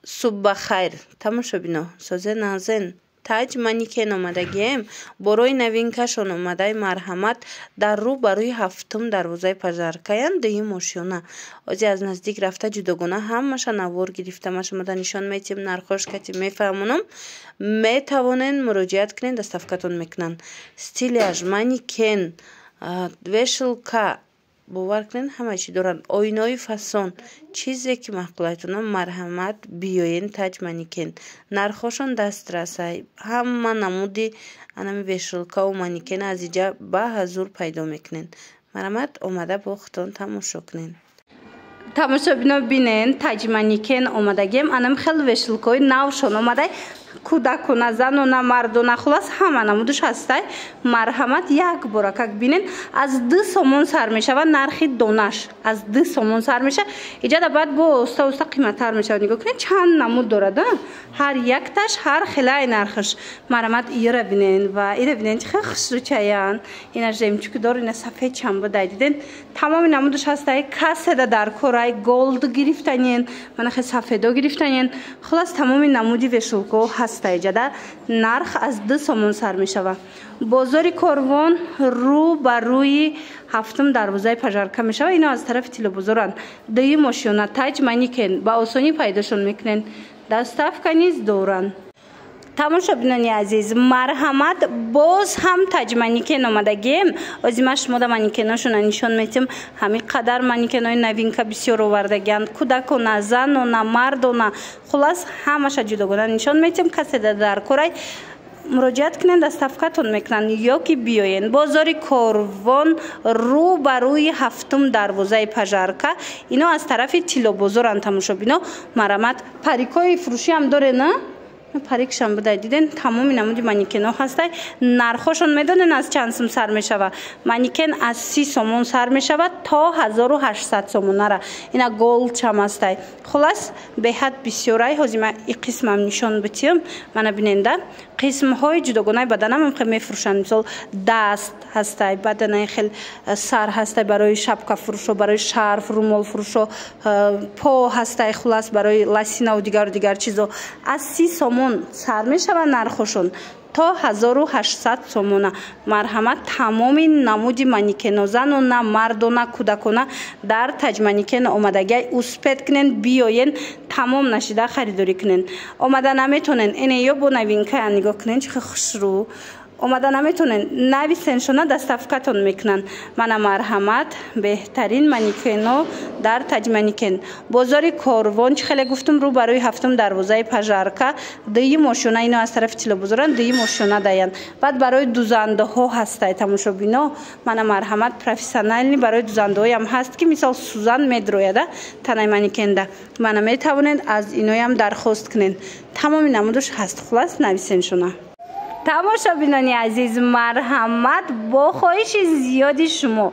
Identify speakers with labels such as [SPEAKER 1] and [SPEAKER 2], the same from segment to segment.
[SPEAKER 1] صبح خیر тамошобино созе назен таҷ манекен омадагием борои новинкашон омадаи марҳамат дар рӯ ба рӯи ҳафтум дарвозаи пажаркаян дуюм ошёна ози аз наздик рафта ҷудогона ҳамаша навор гирифта ма шумода нишон метиҳем нархош кати мефаҳмонам метавонен муроҷиат кунен доставкатон мекунанд стиляш манекен вешилка бовар кунен ҳама чӣ доранд оинои фасон чизе ки маҳқулатона марҳамат биёен таҷ манекен нархошон дастрасай ҳама намуди анами вешилкаву манекена аз иҷа ба ҳазур пайдо мекунен марҳамат омада бо худтон тамошо кунен тамошобино бинен таҷ манекен омадагем анам хел вешилкаи навшон омадай кӯдакона занона мардона хулос ҳама намудаш ҳастай марҳамат як бора как бинен аз 2 сомон сар мешавад нархи донаш аз 2 сомон сар мешавад иҷада баъд бо оста оста қиматтар мешавад нигоҳ кунед чанд намуд дорад ҳар якташ ҳар хелай нархаш марҳамат ира бинен ва ира бинен чихел хушрӯчаян ина жемчугдор ина сафед чамбудай диден тамоми намудаш ҳастай каседа дар корай голд гирифтанен манахе сафедо гирифтанен хулос тамоми намуди вешулко ҳастай ҷада нарх аз 2 сомон сар мешавад бозори корвон рӯ ба рӯи ҳафтум дарвозаи пажарка мешавад ино аз тарафи тилобозоранд дуюм ошёна таҷ манекен ба осонӣ пайдошон мекунен доставка низ доранд тамошобинони азиз марҳамат боз ҳам таҷ манекен омадагием озима шумода манекеношона нишон метиҳем ҳамин қадар манекенои новинка бисёр овардагианд кӯдакона занона мардона хулос ҳамаша ҷудогона нишон метиҳем каседа дар корай муроҷиат кунен доставкатон мекунанд ё ки биёен бозори корвон рӯ ба рӯи ҳафтум дарвозаи пажарка ино аз тарафи тилобозоранд тамошобино марҳамат парикои фурӯшиам дорена парикшам будай диден тамоми намуди манекено ҳастай нархошон медонен аз чанд сум сар мешавад манекен аз 30 сомон сар мешавад то 1800 сомонара ина голчам ҳастай хулас беҳад бисёрай ҳозима и қисмам нишон битиҳем мана биненда қисмҳои ҷудогонаи баданам хел мефурӯшанд мисол даст ҳастай баданаи хел сар ҳастай барои шапка фурӯшо барои шарф румол фурӯшо по ҳастай хулас барои ласинаву дигар чизо аз 30 сомон сар мешавад нархошон то 1800 сомона марҳамат тамоми намуди манекенозанона мардона кӯдакона дар таҷ манекен омадагиай успед кунен биёен тамом нашида харидорӣ кунен омада наметонен ине ё бо новинкая нигоҳ кунен чихе хушрӯ омада наметонен нависеншона доставкатон мекунанд мана марҳамат беҳтарин манекено дар таҷ манекен бозори корвон чихеле гуфтум рӯ барои ҳафтум дарвозаи пажарка дуюм ошёна ино аз тарафи тилобозоранд дуюм ошёна даянд баъд барои дузандаҳо ҳастай тамошобино мана марҳамат профессионални барои дузандаҳоям ҳаст ки мисол сузан медрояда танаи манекенда мана метавонед аз иноям дархост кунен тамоми намудаш ҳаст хулас нависеншона тамошобинони азиз марҳамат бо хоҳиши зиёди шумо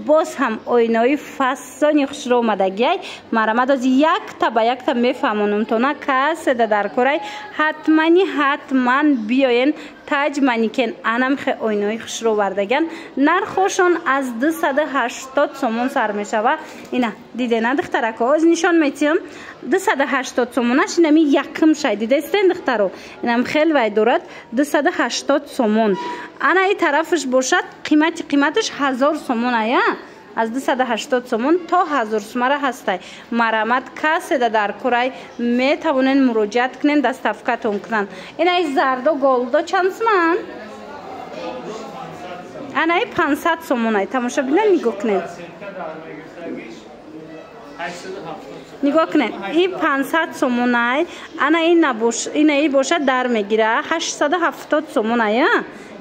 [SPEAKER 1] боз ҳам оинои фасони хушрӯ омадагиай марҳамат ози якта ба якта мефаҳмонамтона каседа дар корай ҳатман биёен таҷ манекен анамхе оинои хушрӯ овардагиан нархошон аз 280 сомон сар мешавад ина дидена духтарако оз нишон метиҳем 280 сомонаш инами якм шай дидестен духтаро инам хел вай дорад 280 сомон ана и тарафаш бошад қиматаш 1000 сомон ая аз 280 сомон то 1000 сумара ҳастай марҳамат каседа дар корай метавонен муроҷиат кунен доставкатон кунанд инаи зардо голдо чанд суман анаи 500 сомонай тамошобинен нигоҳ кунен нигоҳ кунед и 500 сомонай ана ина бошад дар мегира 870 сомонай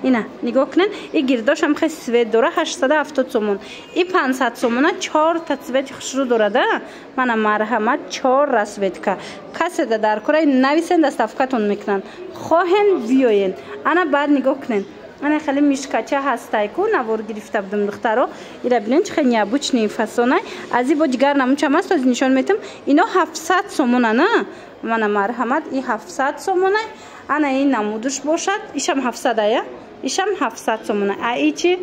[SPEAKER 1] ина нигоҳ кунед и гирдошам хе свет дора 870 сомон и 500 сомона 4 та цвети хушрӯ дорада мана марҳамат 4 расветка каседа дар корай нависен доставкатон мекунанд хоҳен биёен ана баъд нигоҳ кунед ана хеле мишкача ҳастай ку навор гирифта будам духтаро ира бинен чихе необычный фасонай ази бо дигар намучам аст ози нишон метам ино 700 сомона на мана марҳамат и 700 сомонай ана ин намудуш бошад ишам 700 ая ишам 700 сомона а ичи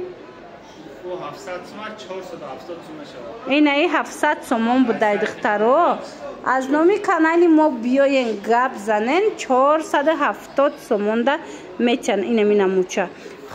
[SPEAKER 1] این 700 سومون بوده دخترو. از نومی کانالی ما بیاین گپ زنن 470 سومون ده میتن. این مینا موچه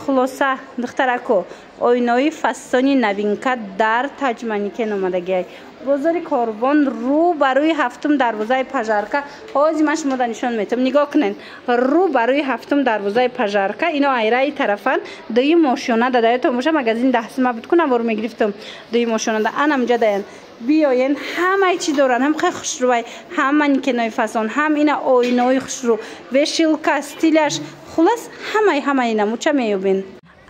[SPEAKER 1] خلاصه دخترکو اوینای فسانی نوینکا در تاج مانیکن اومدگی بازار کاروان رو برای هفتم دروازه پژارکا. حاجی من شما نشون میتم نگاه کنین رو برای هفتم دروازه پژارکا. اینا ایرای طرفن دوی ماشینا دادای تو موشه مغازین 10 سما بود کنم ور میگرفتم دوی ماشینا ده انم جداین بیاین همه چی دارن هم خیلی خوشروی هم مانیکنای فسان هم اینا اوینای خوشرو وشیلکا استیلش خلاص همه اینا موچه میوبین.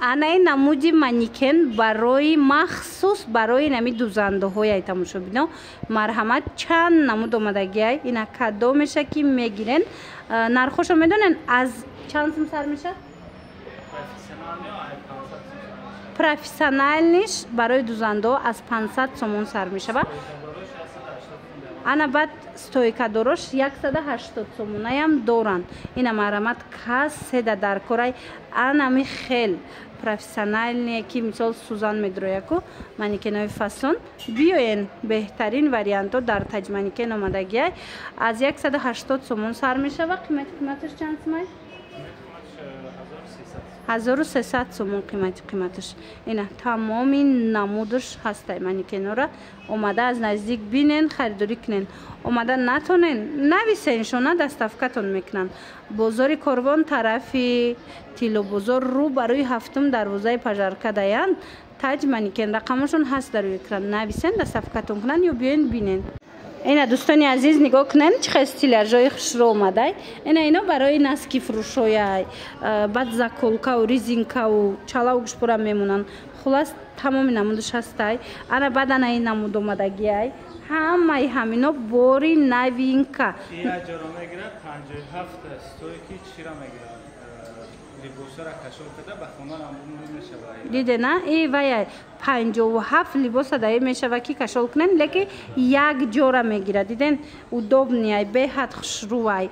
[SPEAKER 1] انا این نمودی مانیکن برای مخصوص برای نمی دوزنده های ایتام شو بینا مرحمت چند نمود اومدگی های اینا کادو میشه که میگیرن. نرخوشو میدونن از چند سم سر میشه؟ پروفسیونالش برای دوزنده ها از 500 سومون سر میشه. انا بعد ستویکا دروش 180 سومونه هم دورن. اینا مرحمت کس سده در کارای انا می خیل پروفسیونال نیه که مثال سوزان میدرویه که مانیکنای فسون بیاین بهترین وریانتو در تاج مانیکن اومدگی از 180 سومون سر میشه و قیمتش چند سومه؟ 1300 سومون قیمتش. اینا تمامی نمودش هسته مانیکن را اومده از نزدیک بینن خریداری کنن. اومده نتونن نویسین شونه دستافکتون میکنن. بازار کاروان طرفی تیلو بازار رو برای هفتم دروازه پژارکا داین تاج مانیکن رقمشون هست در روی اکران نویسین دستافکتون کنن یا بیاین بینن. اینا دوستانی عزیز نگاه کنن چه استیلرجای خوش رو اومده. اینا برای نسکی فروشای بعد زاکولکا و ریزینکا و چالاوگش پورا میمونن. خلاص تمام نمودش هستای. انا بعد انا این نمود اومدگی های همه همینا باری نوینکا.
[SPEAKER 2] این جارو میگیره 57 استوی کی چی را میگیره لباس را کشول کده به خونه هم میشه.
[SPEAKER 1] دیده نه ای وای 57 لباس دای میشه و کی کشول کنن لیکن یک جوره میگیره. دیدن ودوب نیای به حد خوشروای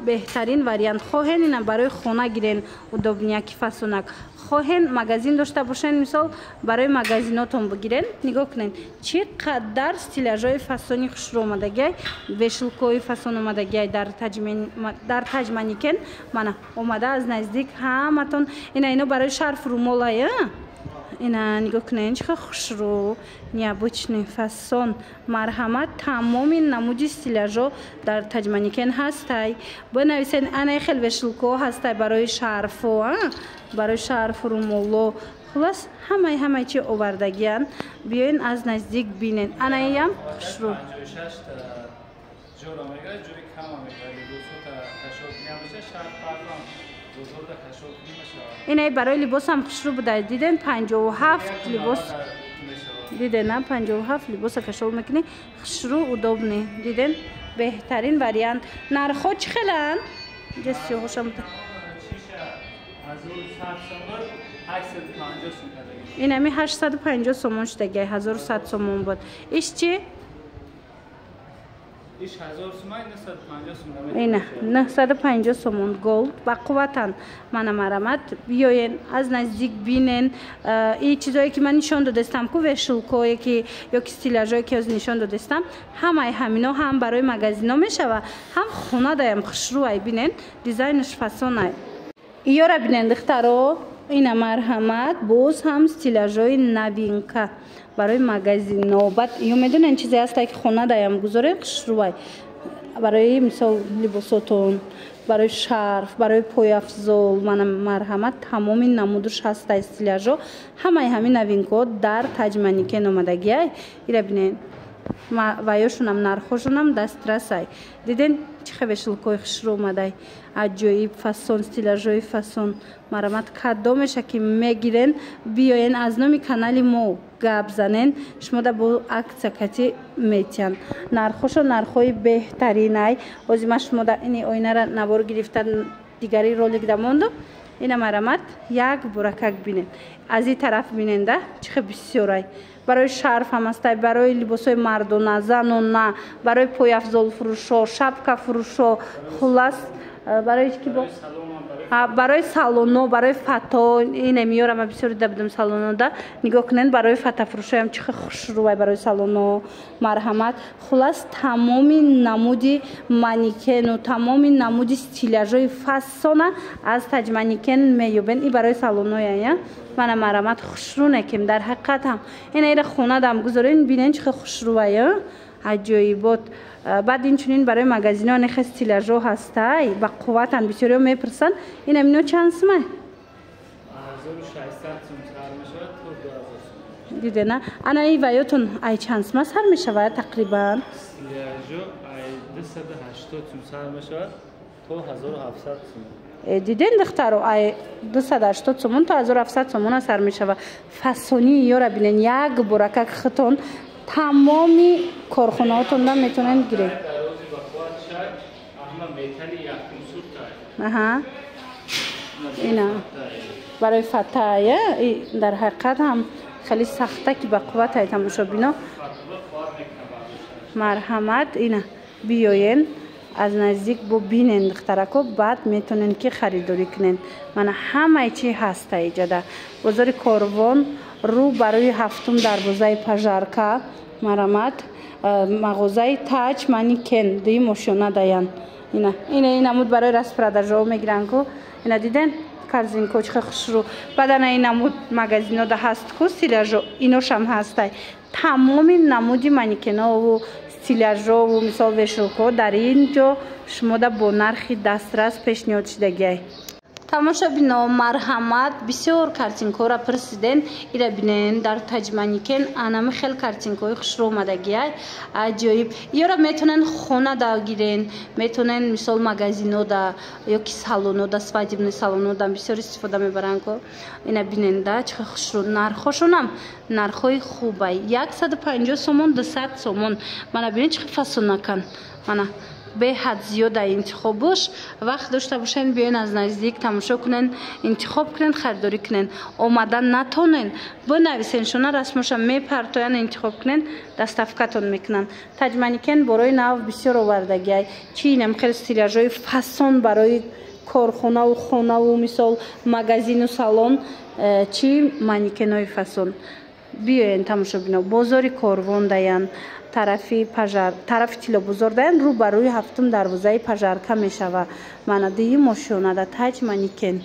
[SPEAKER 1] بهترین وریانت خواهن اینا برای خونه گیرن ودوب نیا کی فسونک خواهن مغازین داشته باشن مثال برای مغازیناتون بگیرن. نگاه کنین چقدر استیلرجای فسونی خوش رو اومدگی وشلکوی فسون اومدگی در تاج مانیکن من اومده از نزدیک همتون. اینا برای شرف رومالای اینا نگاه کنین چه خوش رو نیابوچنی فسون مرحمت تمامی نمودی استیلرجا در تاج مانیکن هستای. بنویسین انا خیلی وشلکو هستای برای شرف و برای شرف رومولو. خلاص همه چی آوردگیان بیاین از نزدیک بینین. انا هم خوش رو اینای برای لباس هم خوش رو بوده. دیدن 57 لباس دیدن نه 57 لباس کشول میکنه خوش رو ودوب نه. دیدن بهترین وریانت نرخو چه خیلن جسی خوشم این همی 850 سومون شده 1100 سومون بود. ایش چی؟
[SPEAKER 2] ایش 1000 سومون 950 سومون.
[SPEAKER 1] اینه 950 سومون گولد با قوتن من مرمت بیاین از نزدیک بینن. این چیزایی که من نشون دادستم که وشلکوی که یا استیلرجایی که از نشون دادستم همینا هم برای مغازینا میشه و هم خونه دایم خوشروای بینن دیزاینش فسونه. ایو را بینن دخترو اینا مرحمت باز هم استیلرجای نوینکا برای مغازین نوبت. ایو میدونن چیزی هست که خونه دایم گذاره خوشروای برای مثال لباساتون برای شرف برای پای افزول من مرحمت تمامی نمودش هست استیلرجا همین نوینکا در تاج مانیکن اومدگی ایرا بینن وایشون هم نرخوشون هم دسترسای. دیدن چه وشلکوی خوش رو اومده عجایب فسون استیلرجای فسون مرحمت کادو میشه که میگیرن. بیاین از نومی کانالی مو گپ زنن شما دا با عکس کتی میتین نرخوش و نرخوی بهترینای. بازی ما شما دا اینی آینه را نبار گرفتن دیگری رولیک دا موندو. اینا مرحمت یک برکک بینن از این طرف بینن ده چه بسیارای برای شرف هم است برای لباسای مردونه زنونه برای پای افزول فروشو شبکه فروشو خلاص برای چی با برای салоно برای фато ин меёрам бисёр дида будам салонода нигоҳ кунед барои фатафурӯшам чӣ хушрӯвай барои салоно марҳамат хулас тамоми намуди манекену тамоми намуди стиляжои фасона аз таҷманикен меёбен и барои салоноя мана марҳамат хушрӯ некем дар ҳақиқат ҳам ина ира хонадам гузорен бинен чӣ хушрӯвая аҷоибот баъд инчунин барои магазино нехе стиляжо ҳастай ба қувватан бисёриҳо мепурсан ина мино чанд сумай
[SPEAKER 2] 1600 сум сар мешавад то 2000 сум
[SPEAKER 1] дидена ана и ваётун ай чанд сума сар мешавад тақрибан
[SPEAKER 2] стиляжо ай 280 сум сар мешавад то 1700 сум
[SPEAKER 1] диден духтаро ай 280 сомон то 1700 сомона сар мешавад фасони ёра бинен як бурака хитон тамоми корхонаотонда метонен гиред ина барои фатая дар ҳақиқат ҳам хеле сахта ки ба қувватай тамошобино марҳамат ина биёен аз наздик бо бинен духтарако баъд метонен ки харидорӣ кунен мана ҳамаи чӣ ҳаста иҷада бозори корвон рӯ барои ҳафтум дарвозаи пажарка марҳамат мағозаи таҷ маникен дуи мошона даян ина муд барои распродажао мегиранд ку ина диден корзинко чӣ хушрӯ баъдана ин намуд магазинода ҳаст ку стиляжо иношам ҳастай тамоми намуди манекенову стиляжову мисол вешӯкҳо дар ин ҷо шумода бо нархи дастрас пешниҳод шудагиай тамошобино марҳамат бисёр картинкаҳоро пурсиден ира бинен дар таҷманикен анами хел картинкаҳои хушрӯ омадагиай аҷоиб ёра метонен хонада гирен метонен мисол магазинода ёки салонода свадебни салонода бисёр истифода мебаранд ку ина биненда чӣ хушрӯ нархошонам нархҳои хубай 150 сомон 200 сомон мана бинен чӣ фасонакан мана беҳад зиёда интихобуш вақт дошта бошен биёен аз наздик тамошо кунен интихоб кунен харидорӣ кунен омадан натонен бинависен шона расмоша мепартоян интихоб кунен доставкатон мекунанд таҷманикен борои нав бисёр овардагиай чӣ инам хел стиляжои фасон барои корхонаву хонаву мисол магазину салон чӣ манекенои фасон биёен тамошобино бозори корвон даян тарафи тиллобозор даян рӯ ба рӯи ҳафтум дарвозаи пажарка мешава манадии мошонада таҷ маникен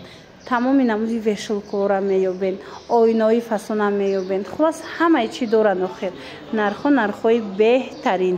[SPEAKER 1] тамоми намуди вешулкора меёбен оинои фасонам меёбен хулас ҳамаи чӣ доранд охир нархҳои беҳтарин